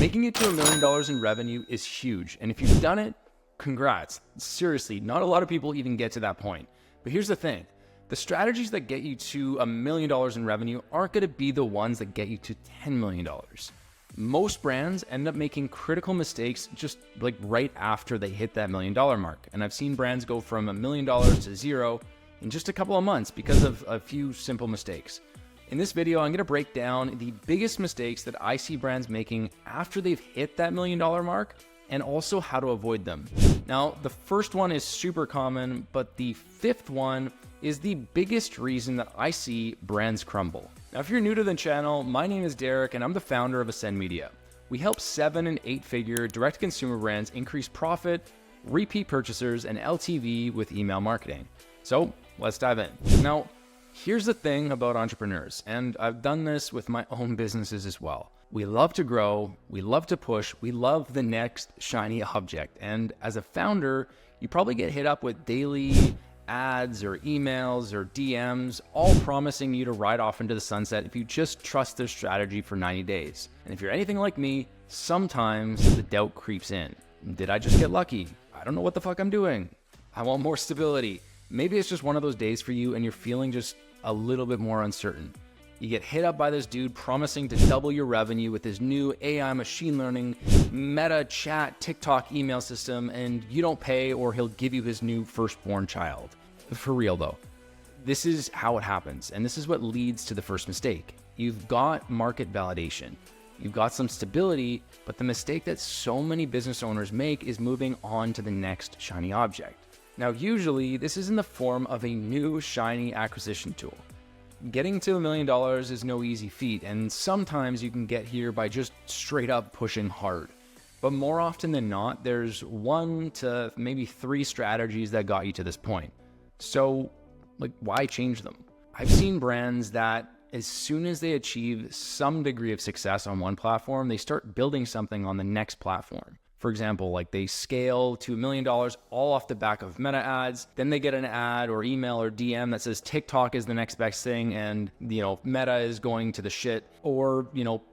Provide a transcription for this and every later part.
Making it to $1 million in revenue is huge. And if you've done it, congrats. Seriously, not a lot of people even get to that point. But here's the thing. The strategies that get you to $1 million in revenue aren't going to be the ones that get you to $10 million. Most brands end up making critical mistakes just like right after they hit that $1 million mark. And I've seen brands go from $1 million to zero in just a couple of months because of a few simple mistakes. In this video, I'm going to break down the biggest mistakes that I see brands making after they've hit that $1 million mark and also how to avoid them. Now, the first one is super common, but the fifth one is the biggest reason that I see brands crumble. Now, if you're new to the channel, my name is Derek and I'm the founder of Ascend Media. We help 7- and 8-figure direct-to-consumer brands increase profit, repeat purchasers, and LTV with email marketing. So let's dive in. Now, here's the thing about entrepreneurs, and I've done this with my own businesses as well. We love to grow, we love to push, we love the next shiny object. And as a founder, you probably get hit up with daily ads or emails or DMs, all promising you to ride off into the sunset if you just trust their strategy for 90 days. And if you're anything like me, sometimes the doubt creeps in. Did I just get lucky? I don't know what the fuck I'm doing. I want more stability. Maybe it's just one of those days for you and you're feeling just a little bit more uncertain. You get hit up by this dude promising to double your revenue with his new AI machine learning, meta chat, TikTok email system, and you don't pay or he'll give you his new firstborn child. For real though, this is how it happens. And this is what leads to the first mistake. You've got market validation. You've got some stability, but the mistake that so many business owners make is moving on to the next shiny object. Now, usually this is in the form of a new shiny acquisition tool. Getting to $1 million is no easy feat, and sometimes you can get here by just straight up pushing hard. But more often than not, there's 1 to maybe 3 strategies that got you to this point. So, why change them? I've seen brands that as soon as they achieve some degree of success on one platform, they start building something on the next platform. For example, they scale to $1 million all off the back of meta ads. Then they get an ad or email or DM that says TikTok is the next best thing and, meta is going to the shit. Or,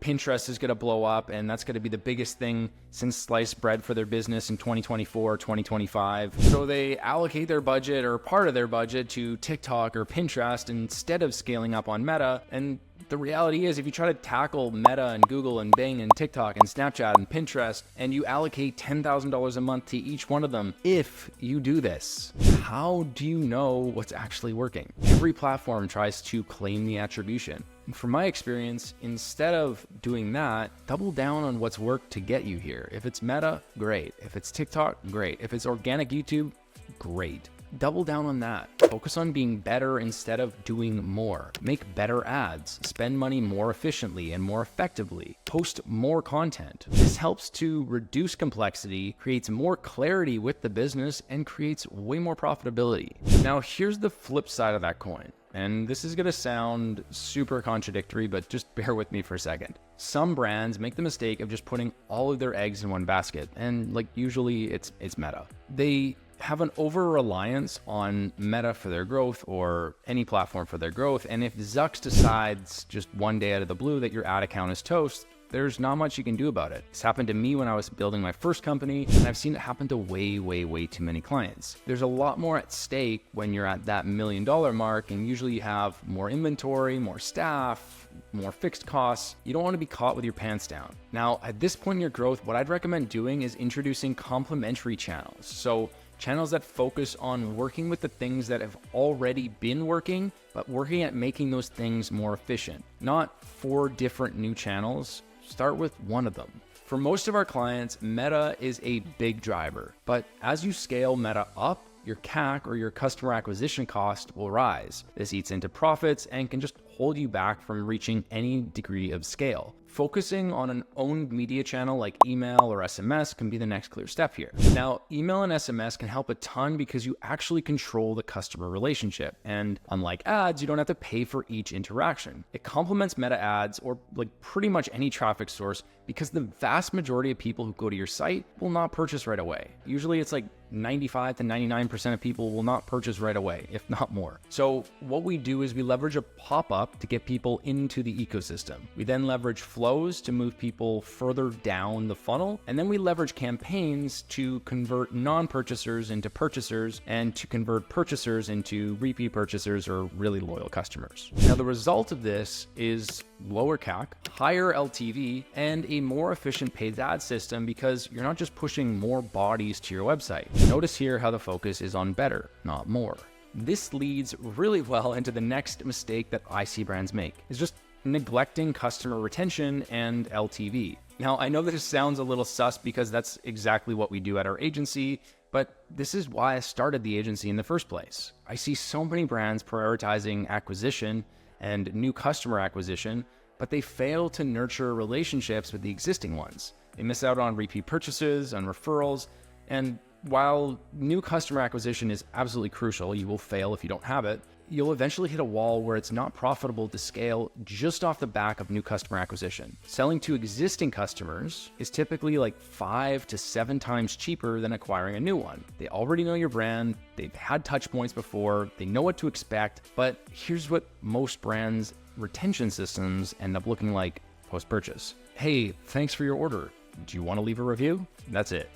Pinterest is going to blow up and that's going to be the biggest thing since sliced bread for their business in 2024, 2025. So they allocate their budget or part of their budget to TikTok or Pinterest instead of scaling up on meta. And the reality is, if you try to tackle Meta and Google and Bing and TikTok and Snapchat and Pinterest, and you allocate $10,000 a month to each one of them, if you do this, how do you know what's actually working? Every platform tries to claim the attribution. And from my experience, instead of doing that, double down on what's worked to get you here. If it's Meta, great. If it's TikTok, great. If it's organic YouTube, great. Double down on that. Focus on being better instead of doing more. Make better ads. Spend money more efficiently and more effectively. Post more content. This helps to reduce complexity, creates more clarity with the business, and creates way more profitability. Now, here's the flip side of that coin. And this is going to sound super contradictory, but just bear with me for a second. Some brands make the mistake of just putting all of their eggs in one basket. And usually it's Meta. They have an over-reliance on Meta for their growth or any platform for their growth. And if Zucks decides just one day out of the blue that your ad account is toast, there's not much you can do about it. This happened to me when I was building my first company, and I've seen it happen to way too many clients. There's a lot more at stake when you're at that $1 million mark, and usually you have more inventory, more staff, more fixed costs. You don't want to be caught with your pants down. Now, at this point in your growth, what I'd recommend doing is introducing complementary channels. So channels that focus on working with the things that have already been working, but working at making those things more efficient. Not 4 different new channels. Start with one of them. For most of our clients, Meta is a big driver, but as you scale Meta up, your CAC or your customer acquisition cost will rise. This eats into profits and can just hold you back from reaching any degree of scale. Focusing on an owned media channel like email or SMS can be the next clear step here. Now, email and SMS can help a ton because you actually control the customer relationship. And unlike ads, you don't have to pay for each interaction. It complements Meta ads or pretty much any traffic source because the vast majority of people who go to your site will not purchase right away. Usually it's 95 to 99% of people will not purchase right away, if not more. So what we do is we leverage a pop-up to get people into the ecosystem. We then leverage flows to move people further down the funnel. And then we leverage campaigns to convert non-purchasers into purchasers and to convert purchasers into repeat purchasers or really loyal customers. Now, the result of this is lower CAC, higher LTV, and a more efficient paid ad system because you're not just pushing more bodies to your website. Notice here how the focus is on better, not more. This leads really well into the next mistake that I see brands make, is just neglecting customer retention and LTV. Now, I know that this sounds a little sus because that's exactly what we do at our agency, but this is why I started the agency in the first place. I see so many brands prioritizing acquisition and new customer acquisition, but they fail to nurture relationships with the existing ones. They miss out on repeat purchases, on referrals, and while new customer acquisition is absolutely crucial, you will fail if you don't have it, you'll eventually hit a wall where it's not profitable to scale just off the back of new customer acquisition. Selling to existing customers is typically like 5 to 7 times cheaper than acquiring a new one. They already know your brand, they've had touch points before, they know what to expect, but here's what most brands' retention systems end up looking like post-purchase. Hey, thanks for your order. Do you want to leave a review? That's it.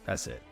That's it.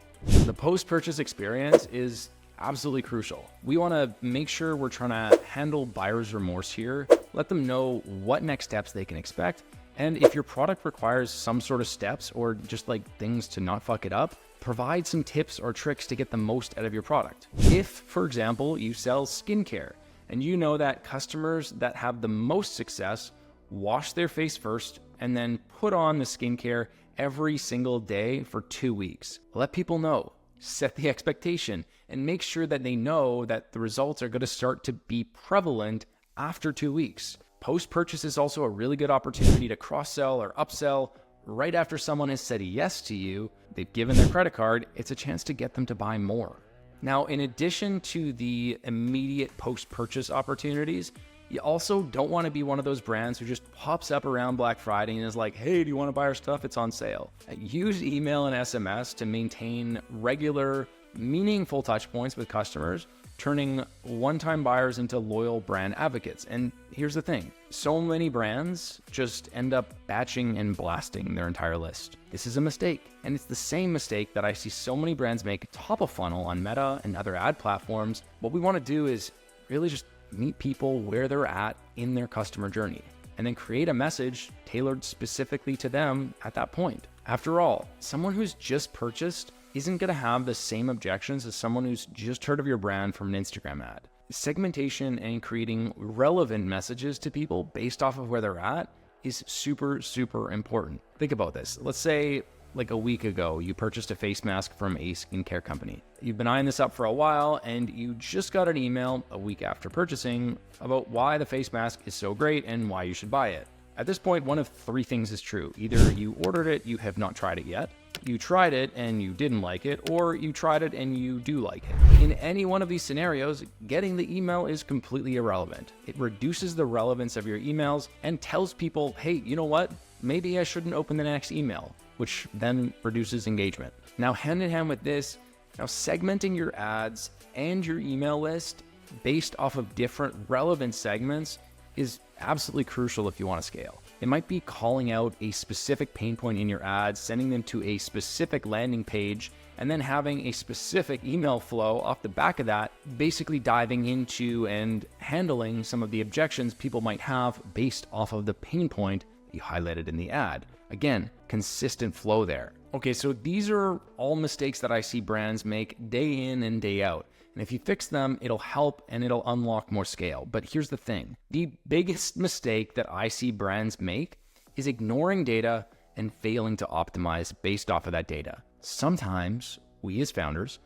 The post-purchase experience is absolutely crucial. We want to make sure we're trying to handle buyer's remorse here, let them know what next steps they can expect, and if your product requires some sort of steps or just like things to not fuck it up, provide some tips or tricks to get the most out of your product. If, for example, you sell skincare and you know that customers that have the most success wash their face first and then put on the skincare every single day for 2 weeks. Let people know, set the expectation, and make sure that they know that the results are going to start to be prevalent after 2 weeks. Post-purchase is also a really good opportunity to cross-sell or upsell right after someone has said yes to you, they've given their credit card, it's a chance to get them to buy more. Now, in addition to the immediate post-purchase opportunities, you also don't want to be one of those brands who just pops up around Black Friday and is like, hey, do you want to buy our stuff? It's on sale. Use email and SMS to maintain regular, meaningful touch points with customers, turning one-time buyers into loyal brand advocates. And here's the thing, so many brands just end up batching and blasting their entire list. This is a mistake. And it's the same mistake that I see so many brands make top of funnel on Meta and other ad platforms. What we want to do is really just meet people where they're at in their customer journey, and then create a message tailored specifically to them at that point. After all, someone who's just purchased isn't going to have the same objections as someone who's just heard of your brand from an Instagram ad. Segmentation and creating relevant messages to people based off of where they're at is super, super important. Think about this. Let's say like a week ago, you purchased a face mask from a skincare company. You've been eyeing this up for a while, and you just got an email a week after purchasing about why the face mask is so great and why you should buy it. At this point, one of 3 things is true. Either you ordered it, you have not tried it yet, you tried it and you didn't like it, or you tried it and you do like it. In any one of these scenarios, getting the email is completely irrelevant. It reduces the relevance of your emails and tells people, hey, you know what? Maybe I shouldn't open the next email, which then reduces engagement. Now, hand in hand with this, segmenting your ads and your email list based off of different relevant segments is absolutely crucial if you want to scale. It might be calling out a specific pain point in your ads, sending them to a specific landing page, and then having a specific email flow off the back of that, basically diving into and handling some of the objections people might have based off of the pain point you highlighted in the ad. Again, consistent flow there. Okay, so these are all mistakes that I see brands make day in and day out. And if you fix them, it'll help and it'll unlock more scale. But here's the thing. The biggest mistake that I see brands make is ignoring data and failing to optimize based off of that data. Sometimes we as founders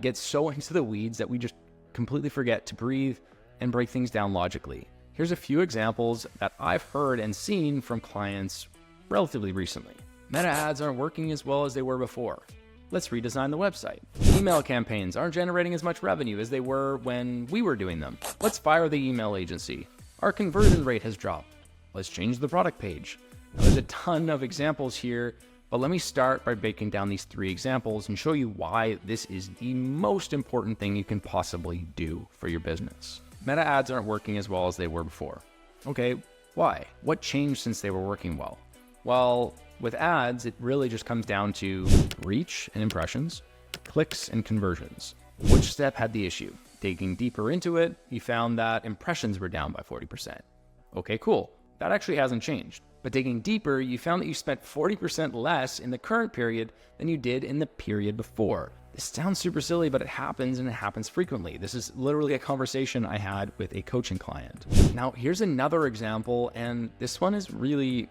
get so into the weeds that we just completely forget to breathe and break things down logically. Here's a few examples that I've heard and seen from clients relatively recently. Meta ads aren't working as well as they were before. Let's redesign the website. Email campaigns aren't generating as much revenue as they were when we were doing them. Let's fire the email agency. Our conversion rate has dropped. Let's change the product page. Now, there's a ton of examples here, but let me start by breaking down these 3 examples and show you why this is the most important thing you can possibly do for your business. Meta ads aren't working as well as they were before. Okay, Why? What changed since they were working well? Well, with ads, it really just comes down to reach and impressions, clicks and conversions. Which step had the issue? Digging deeper into it, you found that impressions were down by 40%. Okay, cool. That actually hasn't changed. But digging deeper, you found that you spent 40% less in the current period than you did in the period before. This sounds super silly, but it happens, and it happens frequently. This is literally a conversation I had with a coaching client. Now, here's another example, and this one is really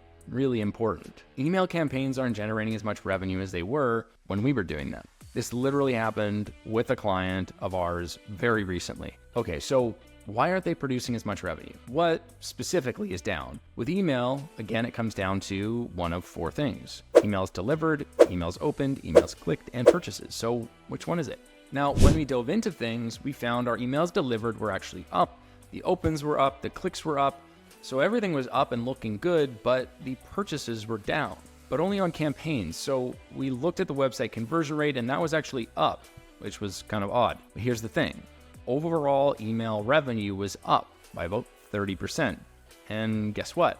important. Email campaigns aren't generating as much revenue as they were when we were doing them. This literally happened with a client of ours very recently. Okay, so why aren't they producing as much revenue? What specifically is down? With email, again, it comes down to one of four things: emails delivered, emails opened, emails clicked, and purchases. So which one is it? Now, when we dove into things, we found our emails delivered were actually up. The opens were up, the clicks were up. So everything was up and looking good, but the purchases were down, but only on campaigns. So we looked at the website conversion rate, and that was actually up, which was kind of odd. But here's the thing. Overall email revenue was up by about 30%. And guess what?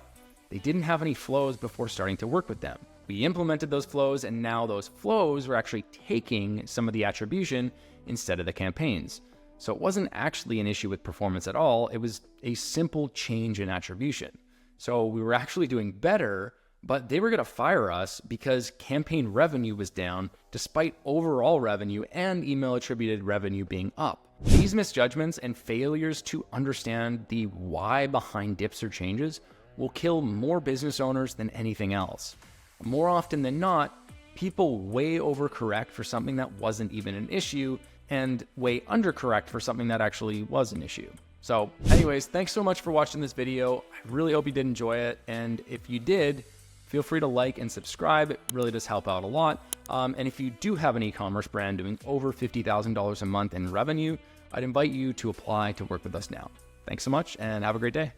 They didn't have any flows before starting to work with them. We implemented those flows, and now those flows were actually taking some of the attribution instead of the campaigns. So it wasn't actually an issue with performance at all. It was a simple change in attribution. So we were actually doing better, but they were going to fire us because campaign revenue was down despite overall revenue and email attributed revenue being up. These misjudgments and failures to understand the why behind dips or changes will kill more business owners than anything else. More often than not, people way overcorrect for something that wasn't even an issue and way undercorrect for something that actually was an issue. So anyways, thanks so much for watching this video. I really hope you did enjoy it. And if you did, feel free to like and subscribe. It really does help out a lot. And if you do have an e-commerce brand doing over $50,000 a month in revenue, I'd invite you to apply to work with us now. Thanks so much and have a great day.